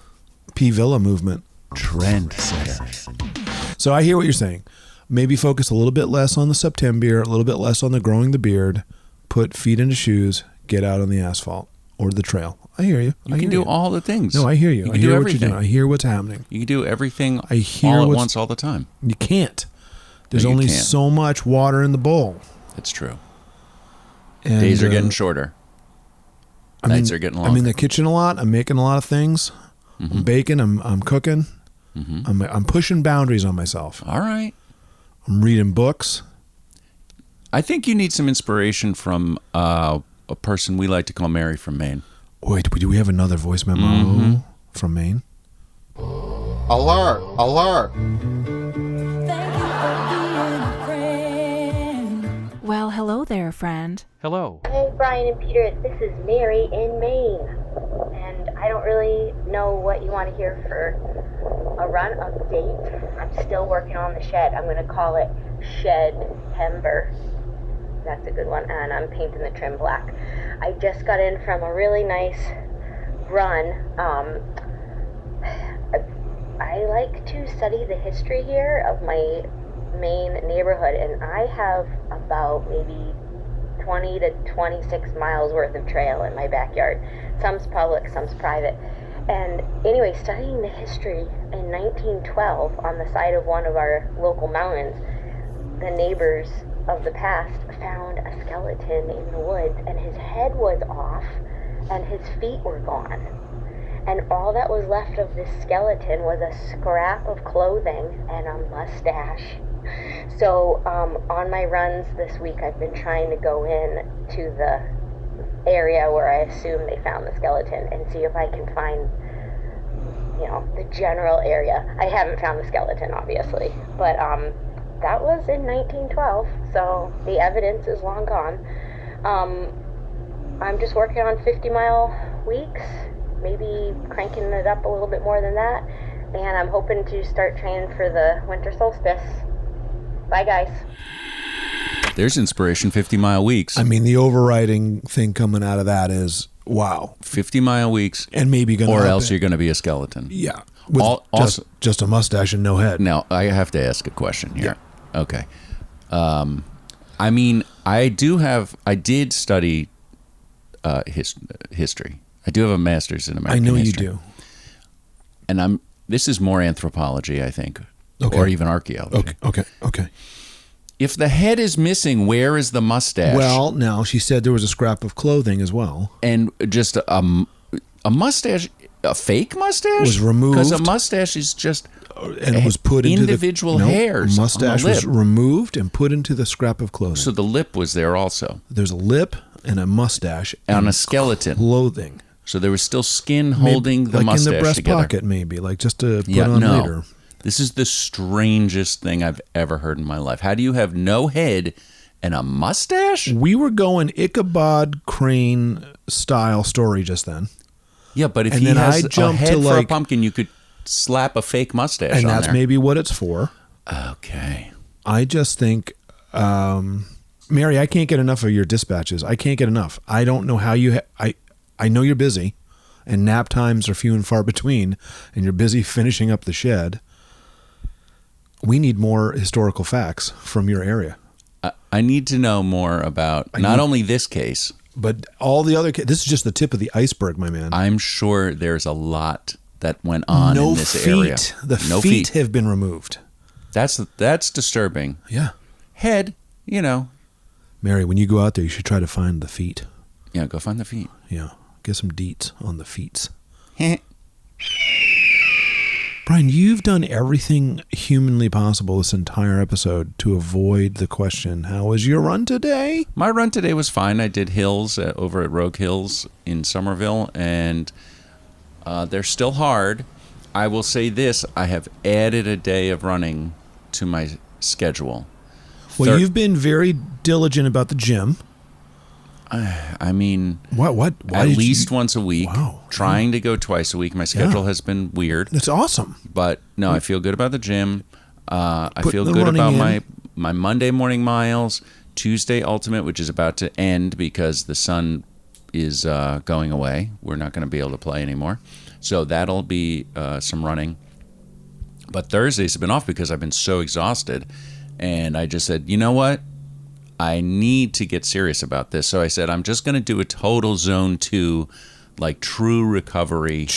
P Villa movement. Trendsetter. So I hear what you're saying. Maybe focus a little bit less on the SeptemBEER, a little bit less on the growing the beard, put feet into shoes, get out on the asphalt or the trail. I hear you. You can do all the things. No, I hear you. You I can hear do what everything. you're doing. I hear what's happening. You can do everything I hear all at what's- once all the time. You can't. There's No, you only can't. so much water in the bowl. It's true. And, Days are getting shorter. Nights are getting longer. I'm in the kitchen a lot. I'm making a lot of things. Mm-hmm. I'm baking. I'm cooking. I'm pushing boundaries on myself. All right. I'm reading books. I think you need some inspiration from a person we like to call Mary from Maine. Wait, do we have another voice memo Mm-hmm. from Maine? Alert! Alert! Well, hello there, friend. Hello. Hey, Bryan and Peter, this is Mary in Maine. And I don't really know what you want to hear for a run update. I'm still working on the shed. I'm going to call it SeptemBEER. That's a good one. And I'm painting the trim black. I just got in from a really nice run. I like to study the history here of my Maine neighborhood, and I have about maybe 20 to 26 miles worth of trail in my backyard. Some's public, some's private. And anyway, studying the history in 1912 on the side of one of our local mountains, the neighbors of the past found a skeleton in the woods, and his head was off and his feet were gone. And all that was left of this skeleton was a scrap of clothing and a mustache. So on my runs this week, I've been trying to go in to the area where I assume they found the skeleton and see if I can find, you know, the general area. I haven't found the skeleton, obviously, but that was in 1912, so the evidence is long gone. I'm just working on 50-mile weeks, maybe cranking it up a little bit more than that, and I'm hoping to start training for the winter solstice. Bye, guys. There's inspiration, 50-mile weeks. I mean, the overriding thing coming out of that is, wow. 50-mile weeks. And maybe going to Or else you're going to be a skeleton. Yeah. With Also, just a mustache and no head. Now, I have to ask a question here. Yeah. Okay. I mean, I did study history. I do have a master's in American history. I know you do. And this is more anthropology, I think, or even archaeology. Okay. If the head is missing, where is the mustache? Well, now she said there was a scrap of clothing as well. And just a mustache, a fake mustache? Was removed. Because a mustache is just and it was put into individual hairs. Mustache on the was lip. removed and put into the scrap of clothing. So the lip was there also. There's a lip and a mustache on a skeleton. Clothing. So there was still skin holding the like mustache in the breast together. pocket, maybe, like just to put on later. This is the strangest thing I've ever heard in my life. How do you have no head and a mustache? We were going Ichabod Crane style story just then. Yeah, but if and he then has I jumped a head to for like, a pumpkin, you could slap a fake mustache on and that's there. maybe what it's for. Okay. I just think, Mary, I can't get enough of your dispatches. I can't get enough. I don't know how you. I know you're busy, and nap times are few and far between, and you're busy finishing up the shed. We need more historical facts from your area. I need to know more about not only this case, but all the other. This is just the tip of the iceberg, my man. I'm sure there's a lot that went on in this area. The feet have been removed. That's disturbing. Yeah. Head, you know. Mary, when you go out there, you should try to find the feet. Yeah, go find the feet. Yeah. Get some deets on the feets. Bryan, you've done everything humanly possible this entire episode to avoid the question, how was your run today? My run today was fine. I did hills over at Rogue Hills in Somerville, and they're still hard. I will say this, I have added a day of running to my schedule. Well, you've been very diligent about the gym. I mean, what? At least once a week. Wow. Trying to go twice a week. My schedule has been weird. That's awesome. But no, I feel good about the gym. I feel good about my Monday morning miles. Tuesday Ultimate, which is about to end because the sun is going away. We're not going to be able to play anymore. So that'll be some running. But Thursdays have been off because I've been so exhausted. And I just said, you know what? I need to get serious about this. So I said, I'm just going to do a total zone 2, like true recovery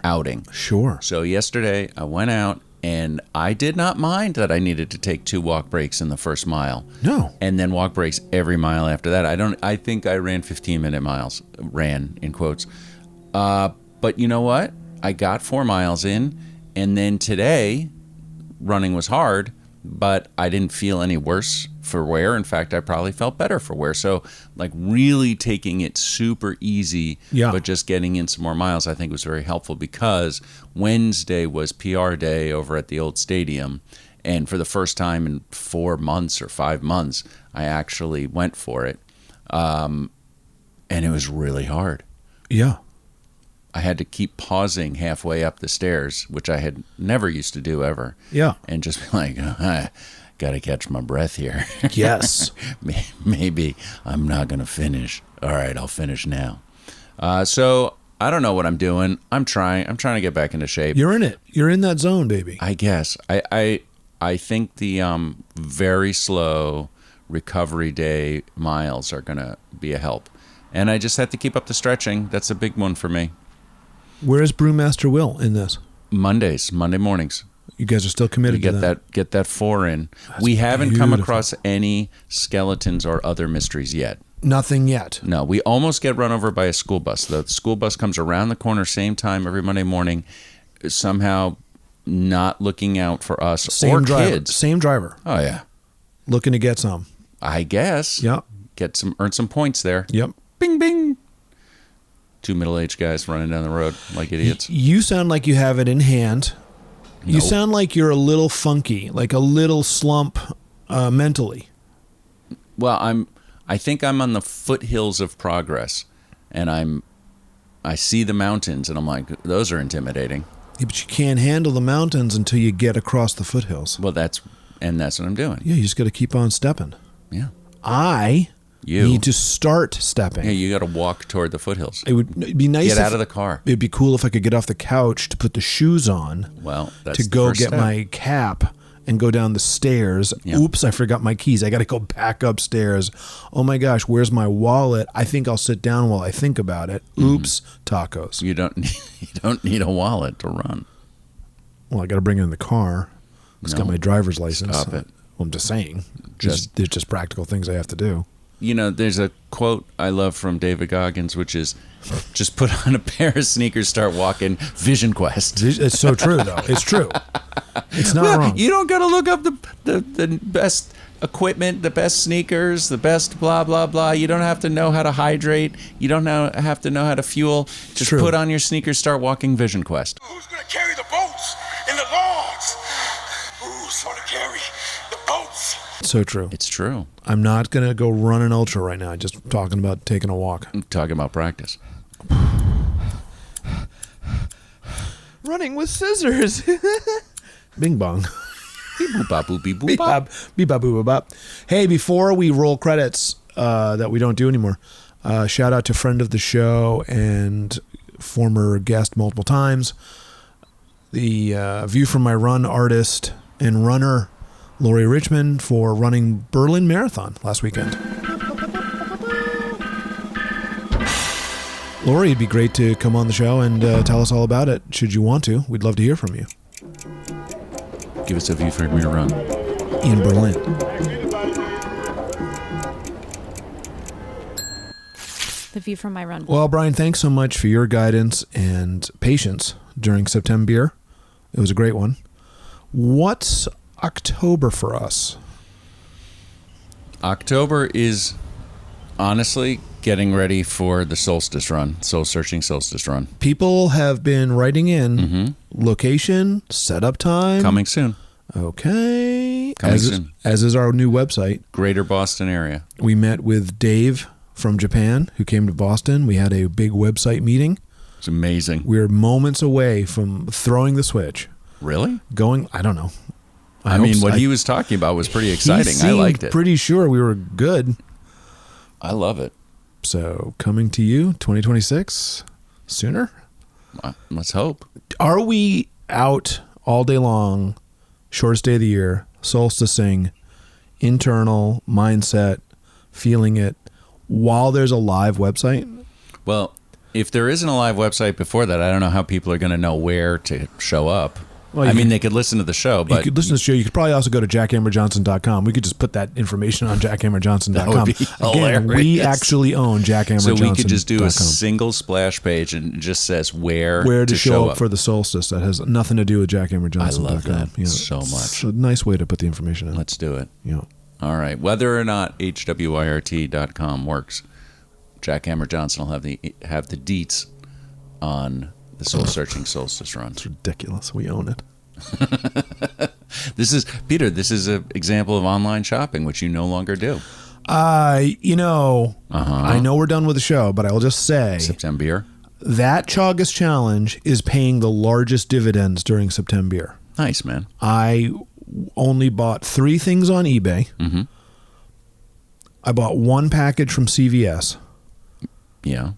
outing. Sure. So yesterday I went out and I did not mind that I needed to take 2 walk breaks in the first mile. No. And then walk breaks every mile after that. I think I ran 15-minute miles, ran in quotes. But you know what? I got 4 miles in, and then today running was hard, but I didn't feel any worse for wear. In fact, I probably felt better for wear. So like really taking it super easy, but just getting in some more miles, I think was very helpful, because Wednesday was PR day over at the old stadium. And for the first time in 4 months or 5 months, I actually went for it. And it was really hard. Yeah. I had to keep pausing halfway up the stairs, which I had never used to do ever. Yeah. And just be like, got to catch my breath here. Yes. Maybe I'm not going to finish. All right, I'll finish now. So I don't know what I'm doing. I'm trying to get back into shape. You're in it. You're in that zone, baby. I guess. I think the very slow recovery day miles are going to be a help. And I just have to keep up the stretching. That's a big one for me. Where is Brewmaster Will in this? Monday mornings. You guys are still committed to that. Get that 4 in. We haven't come across any skeletons or other mysteries yet. Nothing yet. No, we almost get run over by a school bus. The school bus comes around the corner, same time every Monday morning, somehow not looking out for us or kids. Same driver. Oh yeah, looking to get some. I guess. Yep. Earn some points there. Yep. Bing bing. 2 middle-aged guys running down the road like idiots. You sound like you have it in hand. Nope. You sound like you're a little funky, like a little slump mentally. Well, I think I'm on the foothills of progress, and I see the mountains, and I'm like, those are intimidating. Yeah, but you can't handle the mountains until you get across the foothills. Well, that's what I'm doing. Yeah, you just got to keep on stepping. Yeah. You need to start stepping. Yeah, you got to walk toward the foothills. It'd be nice. Get out of the car. It'd be cool if I could get off the couch to put the shoes on. Well, that's to go the first get step. my cap and go down the stairs. Yeah. Oops, I forgot my keys. I got to go back upstairs. Oh my gosh, where's my wallet? I think I'll sit down while I think about it. Oops, tacos. You don't need a wallet to run. Well, I got to bring it in the car. It's got my driver's license. Stop it. Well, I'm just saying. There's just practical things I have to do. You know, there's a quote I love from David Goggins, which is, just put on a pair of sneakers, start walking, Vision Quest. It's so true, though. It's true. It's not wrong. You don't got to look up the best equipment, the best sneakers, the best blah, blah, blah. You don't have to know how to hydrate. You don't have to know how to fuel. Just put on your sneakers, start walking, Vision Quest. Who's going to carry the boats and the logs? Who's going to carry the boats? It's so true. It's true. I'm not going to go run an ultra right now. Just talking about taking a walk. I'm talking about practice. Running with scissors. Bing bong. Beep boop bop boop beep boop Beep bop. bop beep bop boop bop bop. Hey, before we roll credits that we don't do anymore, shout out to friend of the show and former guest multiple times, the View from My Run artist and runner, Lori Richmond, for running Berlin Marathon last weekend. Lori, it'd be great to come on the show and tell us all about it. Should you want to, we'd love to hear from you. Give us a view from your run. In Berlin. The view from my run. Well, Bryan, thanks so much for your guidance and patience during SeptemBEER. It was a great one. What's October for us? October is honestly getting ready for the solstice run, soul-searching solstice run. People have been writing in location, setup time. Coming soon. Okay. Coming soon. As is our new website. Greater Boston area. We met with Dave from Japan, who came to Boston. We had a big website meeting. It's amazing. We're moments away from throwing the switch. Really? I don't know. I mean, what he was talking about was pretty exciting. I liked it. Pretty sure we were good. I love it. So coming to you 2026 sooner. Let's hope. Are we out all day long, shortest day of the year, solsticing, internal mindset, feeling it, while there's a live website? Well, if there isn't a live website before that, I don't know how people are going to know where to show up. Well, I mean, they could listen to the show, but you could listen to the show. You could probably also go to jackhammerjohnson.com. We could just put that information on jackhammerjohnson.com. That would be Again, we hilarious. actually own jackhammerjohnson.com. So we could just do a single splash page and it just says where to show up for the solstice. That has nothing to do with jackhammerjohnson.com. I love that Yeah, so much. It's a nice way to put the information in. Let's do it. Yeah. All right. Whether or not HWYRT.com works, Jackhammer Johnson will have the deets on the Soul Searching Solstice Run. It's ridiculous. We own it. This is an example of online shopping, which you no longer do. I know we're done with the show, but I will just say SeptemBEER. That Chagas challenge is paying the largest dividends during SeptemBEER. Nice, man. I only bought 3 things on eBay. Mm-hmm. I bought 1 package from CVS. Yeah.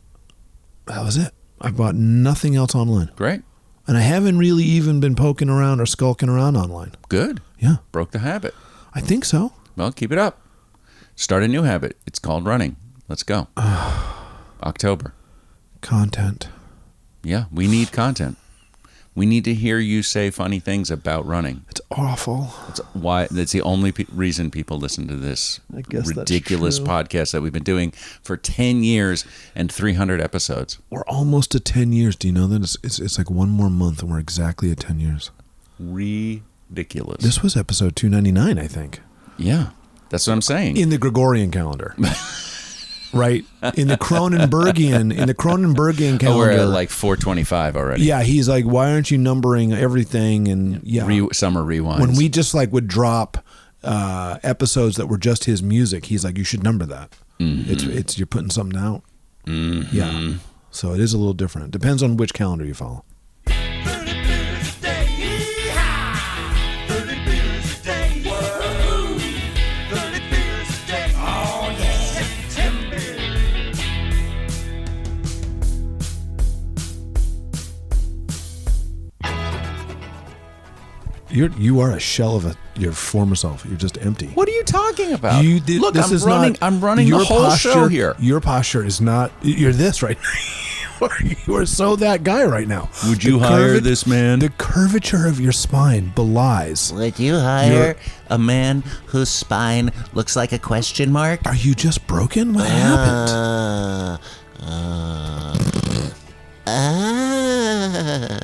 That was it. I bought nothing else online. Great. And I haven't really even been poking around or skulking around online. Good. Yeah. Broke the habit. I think so. Well, keep it up. Start a new habit. It's called running. Let's go. October. Content. Yeah, we need content. We need to hear you say funny things about running. It's awful. That's the only reason people listen to this ridiculous that's true. podcast that we've been doing for 10 years and 300 episodes. We're almost at 10 years. Do you know that? It's like 1 more month and we're exactly at 10 years. Ridiculous. This was episode 299, I think. Yeah, that's what I'm saying. In the Gregorian calendar. Right? In the Cronenbergian calendar. Oh, we're at like 425 already. Yeah, he's like, why aren't you numbering everything? And summer rewinds. When we just like would drop episodes that were just his music, he's like, you should number that. Mm-hmm. It's you're putting something out. Mm-hmm. Yeah. So it is a little different. Depends on which calendar you follow. You are a shell of your former self. You're just empty. What are you talking about? Look, I'm running the whole show here. Your posture is not. You're this right now. You are so that guy right now. Would you hire this man? The curvature of your spine belies. Would you hire a man whose spine looks like a question mark? Are you just broken? What happened?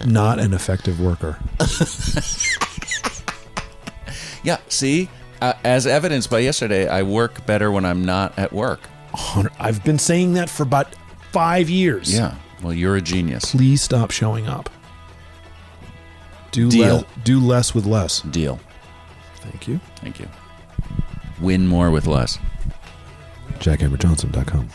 Not an effective worker. Yeah, see, as evidenced by yesterday, I work better when I'm not at work. I've been saying that for about 5 years. Yeah, well, you're a genius. Please stop showing up. Do less with less. Deal. Thank you. Thank you. Win more with less. jackhammerjohnson.com.